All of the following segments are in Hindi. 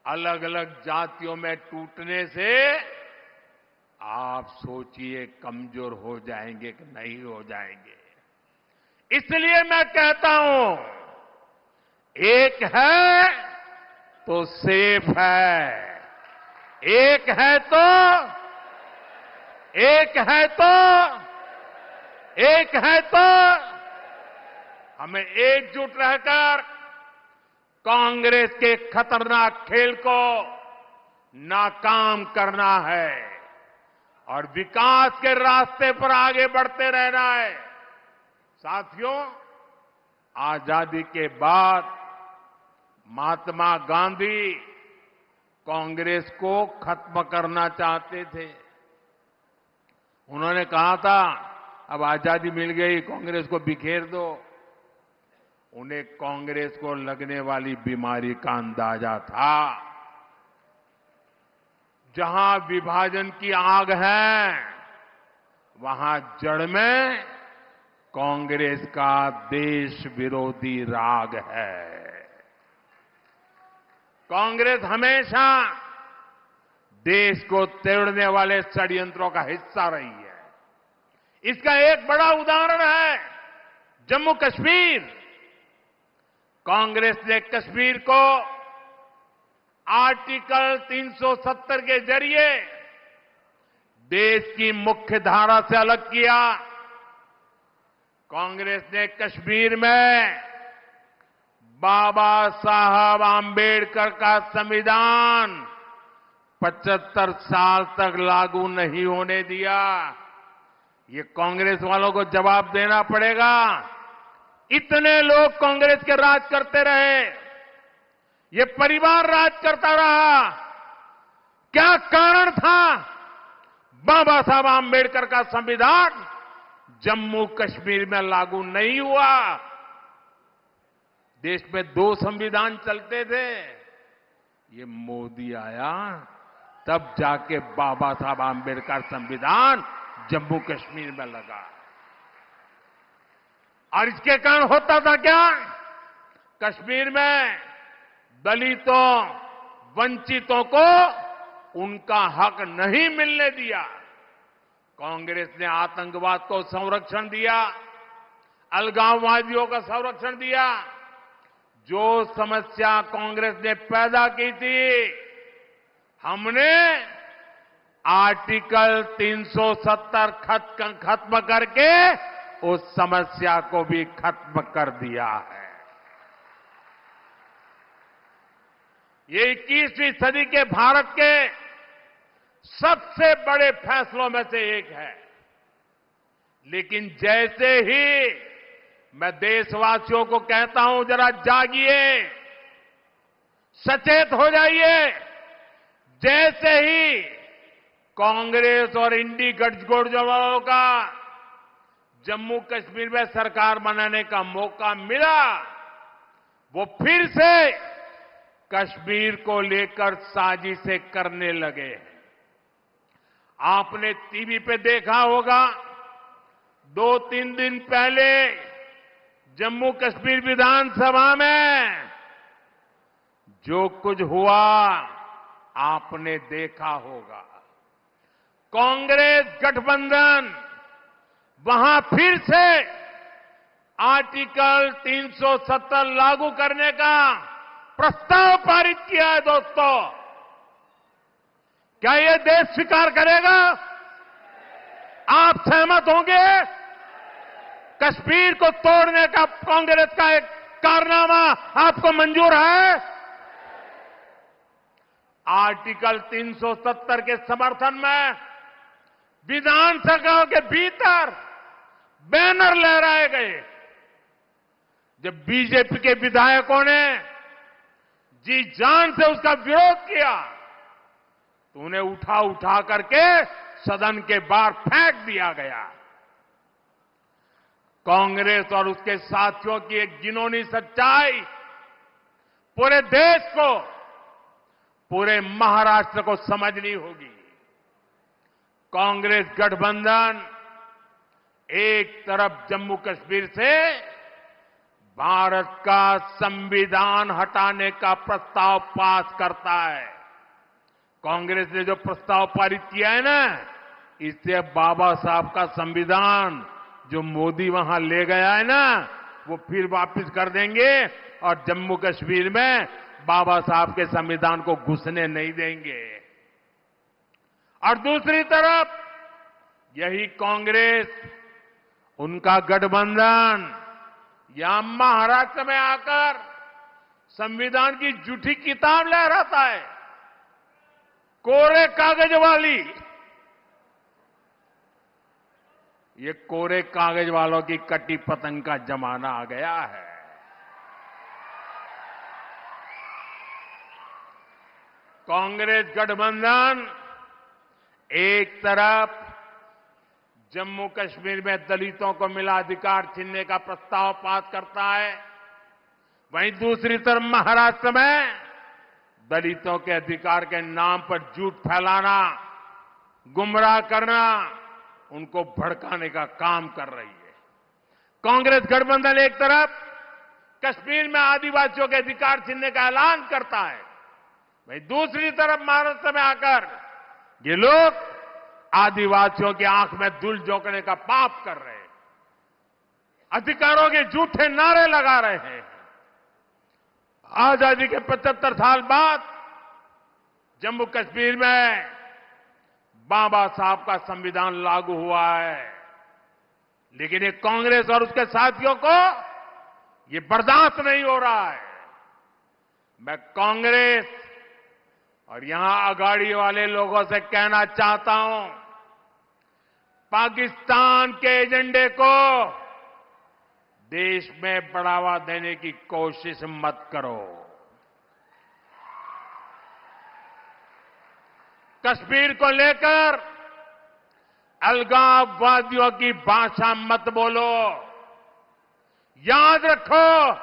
अलग अलग जातियों में टूटने से आप सोचिए कमजोर हो जाएंगे कि नहीं हो जाएंगे। इसलिए मैं कहता हूं, एक है तो सेफ है, एक है तो एक है तो एक है तो हमें एकजुट रहकर कांग्रेस के खतरनाक खेल को नाकाम करना है और विकास के रास्ते पर आगे बढ़ते रहना है। साथियों, आजादी के बाद महात्मा गांधी कांग्रेस को खत्म करना चाहते थे। उन्होंने कहा था, अब आजादी मिल गई, कांग्रेस को बिखेर दो। उन्हें कांग्रेस को लगने वाली बीमारी का अंदाजा था। जहां विभाजन की आग है, वहां जड़ में कांग्रेस का देश विरोधी राग है। कांग्रेस हमेशा देश को तोड़ने वाले षड्यंत्रों का हिस्सा रही है। इसका एक बड़ा उदाहरण है जम्मू कश्मीर। कांग्रेस ने कश्मीर को आर्टिकल 370 के जरिए देश की मुख्य धारा से अलग किया। कांग्रेस ने कश्मीर में बाबा साहब आंबेडकर का संविधान 75 साल तक लागू नहीं होने दिया। ये कांग्रेस वालों को जवाब देना पड़ेगा। इतने लोग कांग्रेस के राज करते रहे, ये परिवार राज करता रहा, क्या कारण था? बाबा साहब आंबेडकर का संविधान जम्मू कश्मीर में लागू नहीं हुआ। देश में 2 संविधान चलते थे। ये मोदी आया तब जाके बाबा साहब आंबेडकर संविधान जम्मू कश्मीर में लगा। और इसके कारण होता था क्या? कश्मीर में दलितों, वंचितों को उनका हक नहीं मिलने दिया। कांग्रेस ने आतंकवाद को संरक्षण दिया, अलगाववादियों का संरक्षण दिया। जो समस्या कांग्रेस ने पैदा की थी, हमने आर्टिकल 370 खत्म करके उस समस्या को भी खत्म कर दिया है। ये 21वीं सदी के भारत के सबसे बड़े फैसलों में से एक है। लेकिन जैसे ही मैं देशवासियों को कहता हूं, जरा जागिए, सचेत हो जाइए। जैसे ही कांग्रेस और इंडी गठजोड़ का जम्मू कश्मीर में सरकार बनाने का मौका मिला, वो फिर से कश्मीर को लेकर साजिशें करने लगे। आपने टीवी पे देखा होगा, 2-3 दिन पहले जम्मू कश्मीर विधानसभा में जो कुछ हुआ आपने देखा होगा। कांग्रेस गठबंधन वहां फिर से आर्टिकल 370 लागू करने का प्रस्ताव पारित किया है। दोस्तों, क्या यह देश स्वीकार करेगा? आप सहमत होंगे? कश्मीर को तोड़ने का कांग्रेस का एक कारनामा आपको मंजूर है? आर्टिकल 370 के समर्थन में विधानसभा के भीतर बैनर लहराए गए। जब बीजेपी के विधायकों ने जी जान से उसका विरोध किया तो उन्हें उठा करके सदन के बाहर फेंक दिया गया। कांग्रेस और उसके साथियों की एक घिनौनी सच्चाई पूरे देश को, पूरे महाराष्ट्र को समझनी होगी। कांग्रेस गठबंधन एक तरफ जम्मू कश्मीर से भारत का संविधान हटाने का प्रस्ताव पास करता है। कांग्रेस ने जो प्रस्ताव पारित किया है ना, इससे बाबा साहब का संविधान जो मोदी वहां ले गया है ना, वो फिर वापस कर देंगे और जम्मू कश्मीर में बाबा साहब के संविधान को घुसने नहीं देंगे। और दूसरी तरफ यही कांग्रेस, उनका गठबंधन यहां महाराष्ट्र में आकर संविधान की झूठी किताब लहराता है, कोरे कागज वाली। ये कोरे कागज वालों की कटी पतंग का जमाना आ गया है। कांग्रेस गठबंधन एक तरफ जम्मू कश्मीर में दलितों को मिला अधिकार छीनने का प्रस्ताव पास करता है, वहीं दूसरी तरफ महाराष्ट्र में दलितों के अधिकार के नाम पर झूठ फैलाना, गुमराह करना, उनको भड़काने का काम कर रही है। कांग्रेस गठबंधन एक तरफ कश्मीर में आदिवासियों के अधिकार छीनने का ऐलान करता है, वहीं दूसरी तरफ महाराष्ट्र में आकर ये लोग आदिवासियों की आंख में धूल झोंकने का पाप कर रहे हैं, अधिकारों के झूठे नारे लगा रहे हैं। आजादी के 75 साल बाद जम्मू कश्मीर में बाबा साहब का संविधान लागू हुआ है, लेकिन ये कांग्रेस और उसके साथियों को ये बर्दाश्त नहीं हो रहा है। मैं कांग्रेस और यहां अगाड़ी वाले लोगों से कहना चाहता हूं, पाकिस्तान के एजेंडे को देश में बढ़ावा देने की कोशिश मत करो। कश्मीर को लेकर अलगाववादियों की भाषा मत बोलो। याद रखो,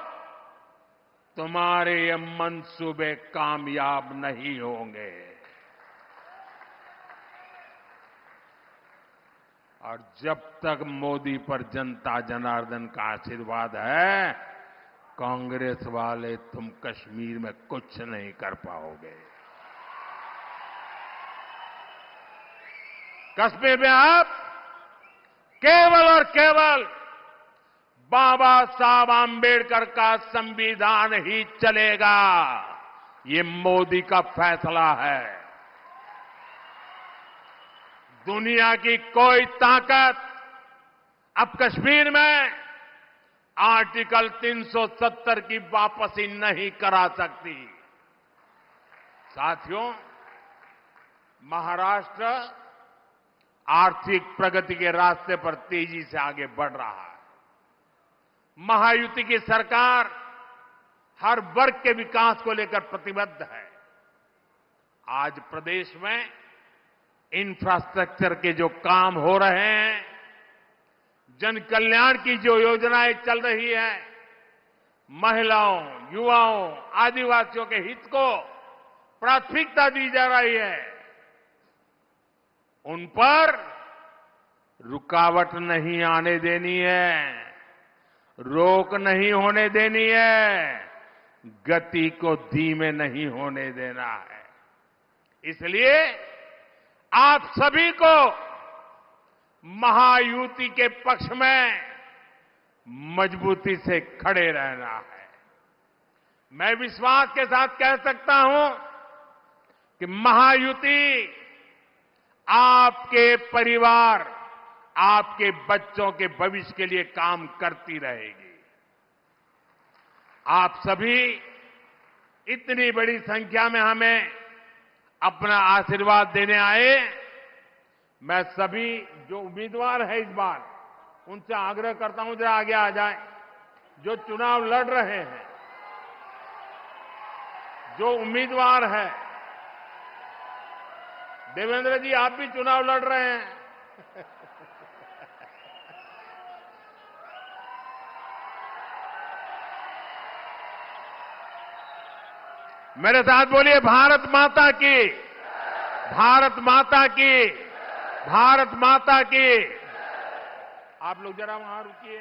तुम्हारे ये मंसूबे कामयाब नहीं होंगे। और जब तक मोदी पर जनता जनार्दन का आशीर्वाद है, कांग्रेस वाले तुम कश्मीर में कुछ नहीं कर पाओगे। कश्मीर में अब केवल और केवल बाबा साहब आंबेडकर का संविधान ही चलेगा। ये मोदी का फैसला है। दुनिया की कोई ताकत अब कश्मीर में आर्टिकल 370 की वापसी नहीं करा सकती। साथियों, महाराष्ट्र आर्थिक प्रगति के रास्ते पर तेजी से आगे बढ़ रहा है। महायुति की सरकार हर वर्ग के विकास को लेकर प्रतिबद्ध है। आज प्रदेश में इंफ्रास्ट्रक्चर के जो काम हो रहे हैं, जन कल्याण की जो योजनाएं चल रही है, महिलाओं, युवाओं, आदिवासियों के हित को प्राथमिकता दी जा रही है, उन पर रुकावट नहीं आने देनी है, रोक नहीं होने देनी है, गति को धीमे नहीं होने देना है। इसलिए आप सभी को महायुति के पक्ष में मजबूती से खड़े रहना है। मैं विश्वास के साथ कह सकता हूं कि महायुति आपके परिवार, आपके बच्चों के भविष्य के लिए काम करती रहेगी। आप सभी इतनी बड़ी संख्या में हमें अपना आशीर्वाद देने आए। मैं सभी जो उम्मीदवार है इस बार, उनसे आग्रह करता हूं जरा आगे आ जाएं। जो चुनाव लड़ रहे हैं, जो उम्मीदवार है, देवेंद्र जी आप भी चुनाव लड़ रहे हैं। मेरे साथ बोलिए, भारत माता की, भारत माता की, भारत माता की। आप लोग जरा वहां रुकिए।